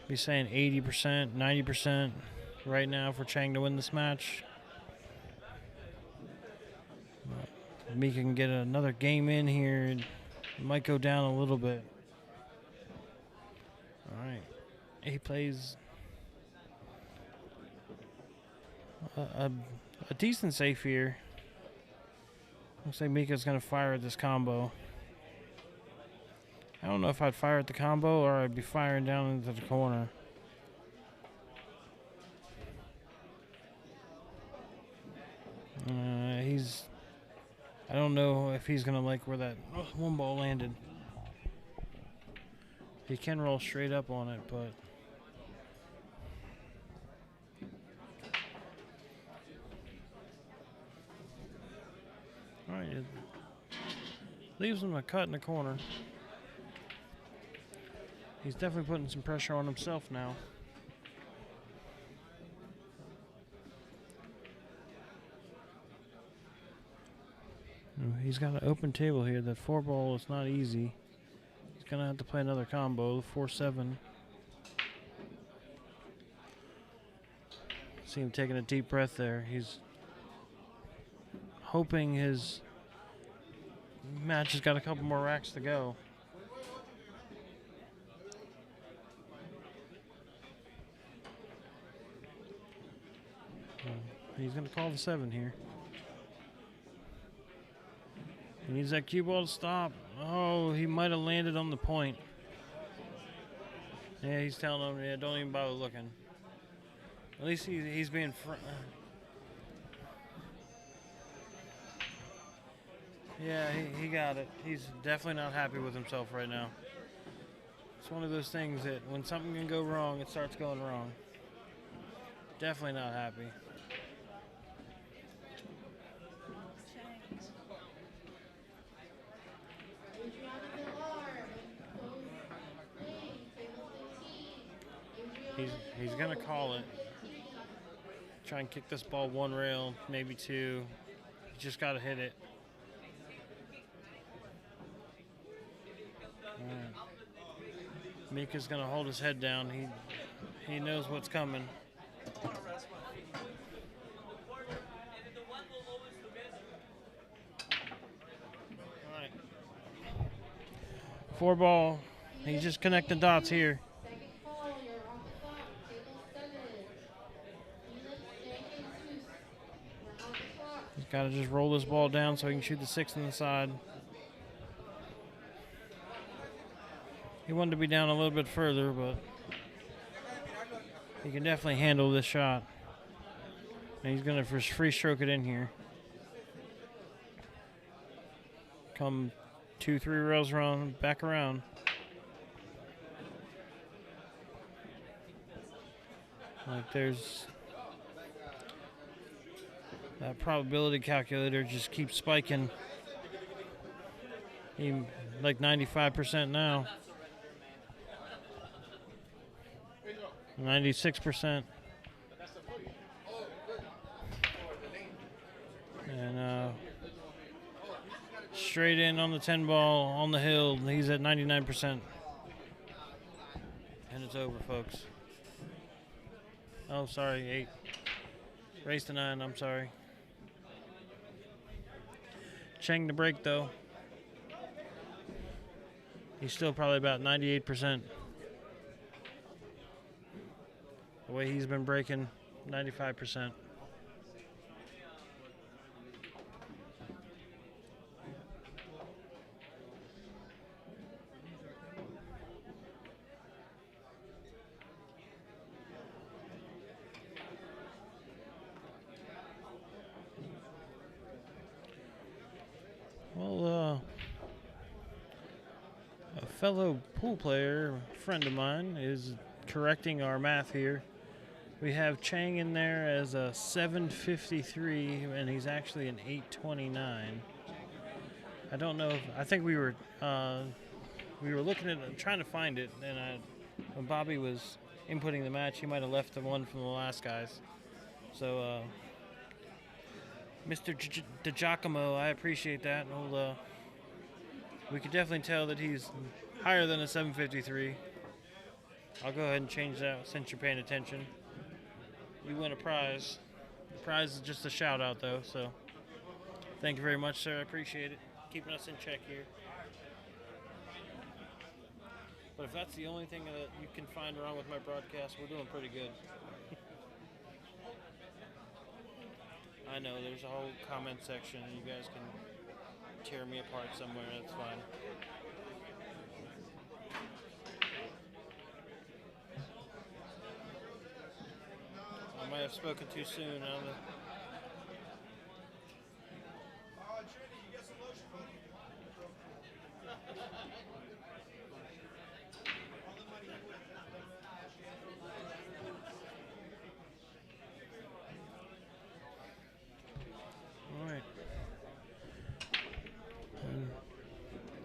be saying 80%, 90% right now for Chang to win this match. Mika can get another game in here. It might go down a little bit. All right. He plays a decent safe here. Looks like Mika's going to fire at this combo. I don't know if I'd fire at the combo or I'd be firing down into the corner. I don't know if he's going to like where that one ball landed. He can roll straight up on it, but all right, it leaves him a cut in the corner. He's definitely putting some pressure on himself now. He's got an open table here. That 4-ball is not easy. He's going to have to play another combo, 4-7. See him taking a deep breath there. He's hoping his match has got a couple more racks to go. He's going to call the 7 here. He needs that cue ball to stop. Oh, he might have landed on the point. Yeah, he's telling him, yeah, don't even bother looking. At least he's being yeah, he got it. He's definitely not happy with himself right now. It's one of those things that when something can go wrong, it starts going wrong. Definitely not happy. He's going to call it. Try and kick this ball one rail, maybe two. He just got to hit it. All right. Mika's going to hold his head down. He knows what's coming. All right. 4-ball. He's just connecting dots here. Got to just roll this ball down so he can shoot the 6 on the side. He wanted to be down a little bit further, but he can definitely handle this shot. And he's going to free stroke it in here. Come 2-3 rails around, back around. Like there's... That probability calculator just keeps spiking. Even like 95% now. 96%. And straight in on the 10 ball on the hill. He's at 99%. And it's over, folks. Oh, sorry, 8. Race to 9, I'm sorry. Chang to break, though. He's still probably about 98%. The way he's been breaking, 95%. Well, a fellow pool player, friend of mine, is correcting our math here. We have Chang in there as a 753, and he's actually an 829. I don't know. I think we were looking at trying to find it, and when Bobby was inputting the match, he might have left the one from the last guys. So, Mr. DiGiacomo, I appreciate that. We could definitely tell that he's higher than a 753. I'll go ahead and change that since you're paying attention. You win a prize. The prize is just a shout out, though. So, thank you very much, sir. I appreciate it. Keeping us in check here. But if that's the only thing that you can find wrong with my broadcast, we're doing pretty good. I know there's a whole comment section. You guys can tear me apart somewhere. That's fine. I might have spoken too soon.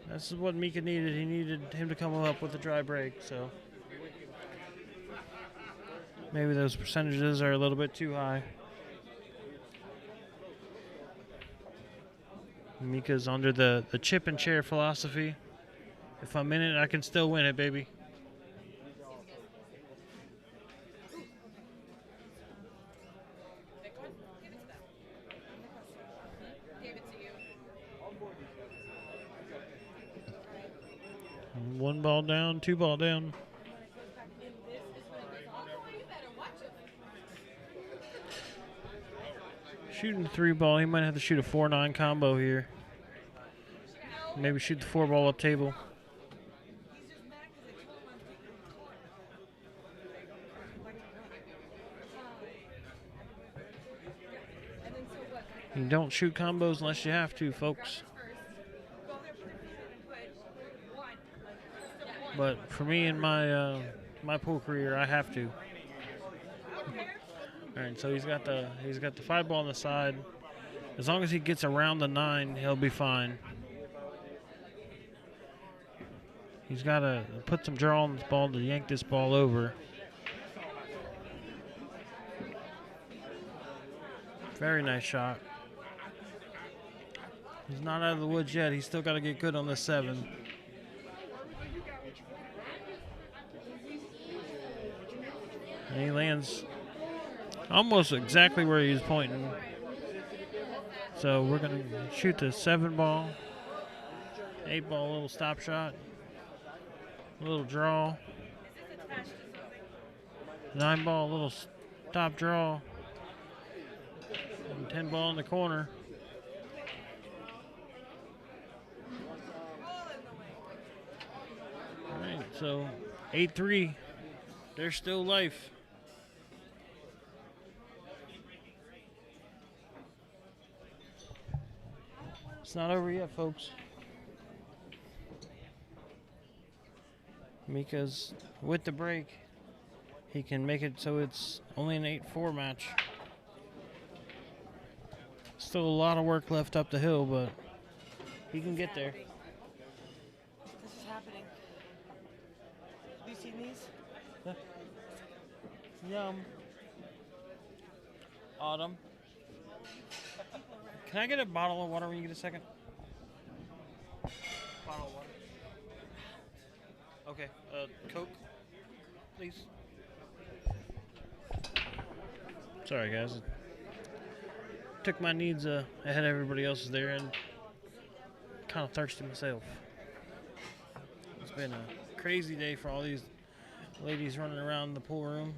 This is what Mika needed. He needed him to come up with a dry break, so maybe those percentages are a little bit too high. Mika's under the chip and chair philosophy. If I'm in it, I can still win it, baby. One ball down, 2 ball down. Shooting 3 ball, he might have to shoot a 4-9 combo here. Maybe shoot the 4 ball up table. You don't shoot combos unless you have to, folks. But for me in my my pool career, I have to. All right, so he's got the 5 ball on the side. As long as he gets around the 9, he'll be fine. He's got to put some draw on this ball to yank this ball over. Very nice shot. He's not out of the woods yet. He's still got to get good on this 7. And he lands almost exactly where he was pointing. So we're going to shoot the 7 ball, 8 ball, a little stop shot, a little draw, 9 ball, a little stop draw, and 10 ball in the corner. All right, so 8-3. There's still life. It's not over yet, folks. Mika's with the break. He can make it so it's only an 8-4 match. Still a lot of work left up the hill, but he can get there. This is happening. Have you seen these? Yeah. Yum. Autumn. Can I get a bottle of water when you get a second? Bottle of water. Okay. Coke. please. Sorry, guys. Took my needs ahead of everybody else's there, and kind of thirsty myself. It's been a crazy day for all these ladies running around the pool room.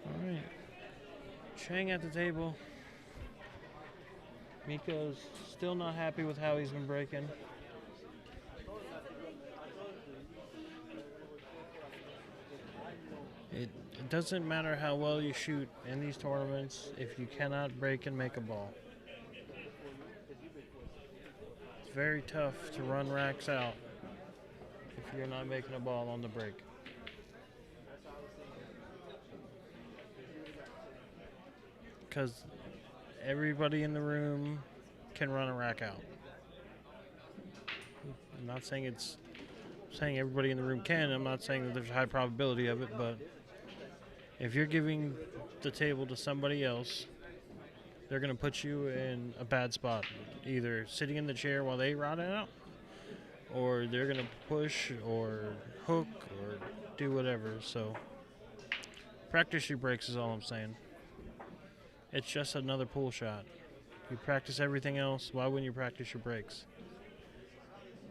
All right, Chang at the table. Mika's still not happy with how he's been breaking. It doesn't matter how well you shoot in these tournaments if you cannot break and make a ball. It's very tough to run racks out if you're not making a ball on the break. Because everybody in the room can run a rack out. I'm not saying saying everybody in the room can. I'm not saying that there's a high probability of it, but if you're giving the table to somebody else, they're going to put you in a bad spot. Either sitting in the chair while they rot it out, or they're going to push or hook or do whatever. So practice your breaks is all I'm saying. It's just another pool shot. You practice everything else. Why wouldn't you practice your breaks?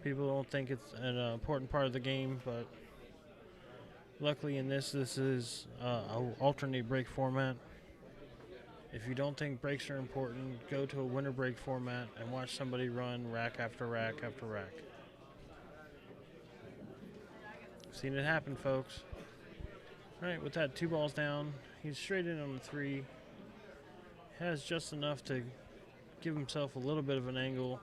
People don't think it's an important part of the game, but luckily in this is an alternate break format. If you don't think breaks are important, go to a winter break format and watch somebody run rack after rack after rack. Seen it happen, folks. All right, with that, 2 balls down. He's straight in on the 3. Has just enough to give himself a little bit of an angle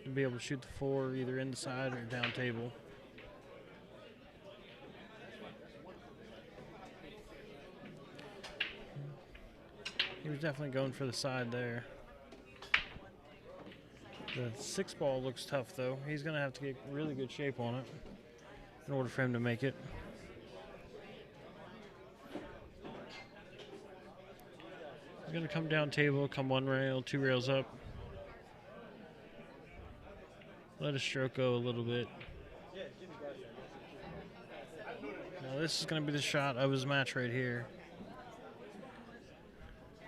to be able to shoot the 4 either in the side or down table. He was definitely going for the side there. The 6 ball looks tough though. He's going to have to get really good shape on it in order for him to make it. He's going to come down table, come 1 rail, 2 rails up. Let his stroke go a little bit. Now this is going to be the shot of his match right here.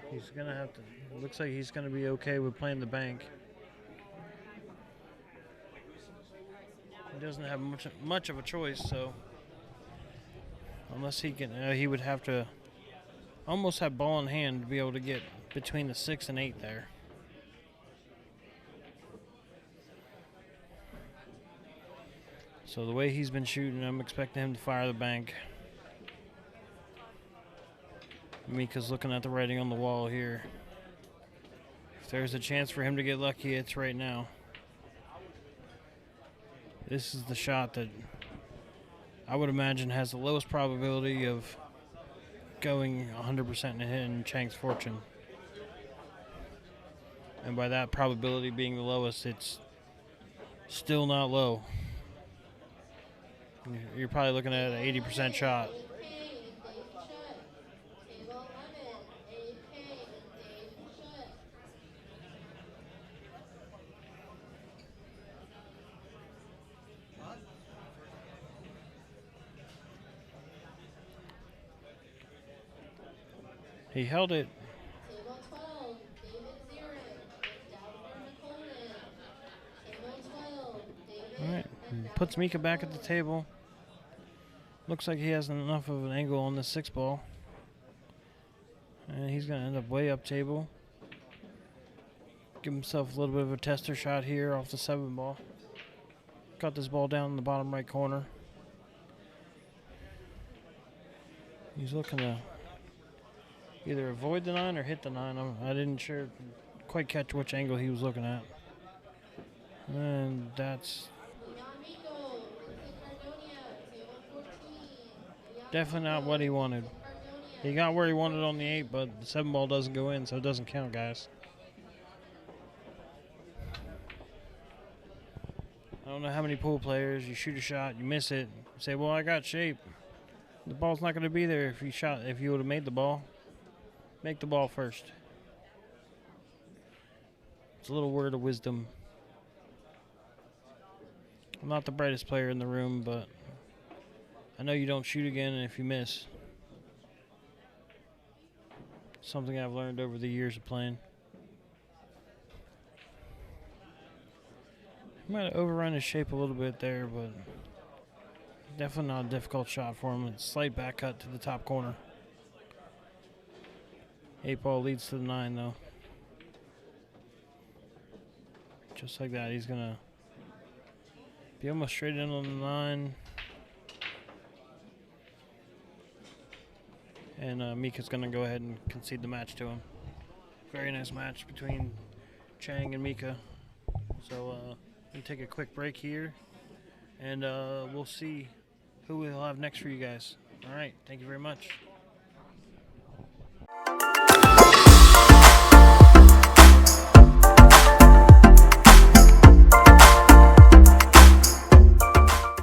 He's going to have to, looks like he's going to be okay with playing the bank. He doesn't have much of a choice, so unless he can, he would have to almost have ball in hand to be able to get between the 6 and 8 there. So the way he's been shooting, I'm expecting him to fire the bank. Mika's looking at the writing on the wall here. If there's a chance for him to get lucky, it's right now. This is the shot that I would imagine has the lowest probability of going 100% in Chang's fortune. And by that probability being the lowest, it's still not low. You're probably looking at an 80% shot. He held it. All right, puts Mika back at the table. Looks like he has enough of an angle on this 6 ball. And he's going to end up way up table. Give himself a little bit of a tester shot here off the 7 ball. Got this ball down in the bottom right corner. He's looking to either avoid the 9 or hit the 9. I didn't quite catch which angle he was looking at. And that's definitely not what he wanted. He got where he wanted on the 8, but the 7 ball doesn't go in, so it doesn't count, guys. I don't know how many pool players, you shoot a shot, you miss it, you say, well, I got shape. The ball's not going to be there if you would have made the ball. Make the ball first. It's a little word of wisdom. I'm not the brightest player in the room, but I know you don't shoot again if you miss. Something I've learned over the years of playing. Might have overrun his shape a little bit there, but definitely not a difficult shot for him. It's a slight back cut to the top corner. 8 ball leads to the 9, though. Just like that, he's going to be almost straight in on the 9. And Mika's going to go ahead and concede the match to him. Very nice match between Chang and Mika. So we'll take a quick break here, and we'll see who we'll have next for you guys. All right, thank you very much.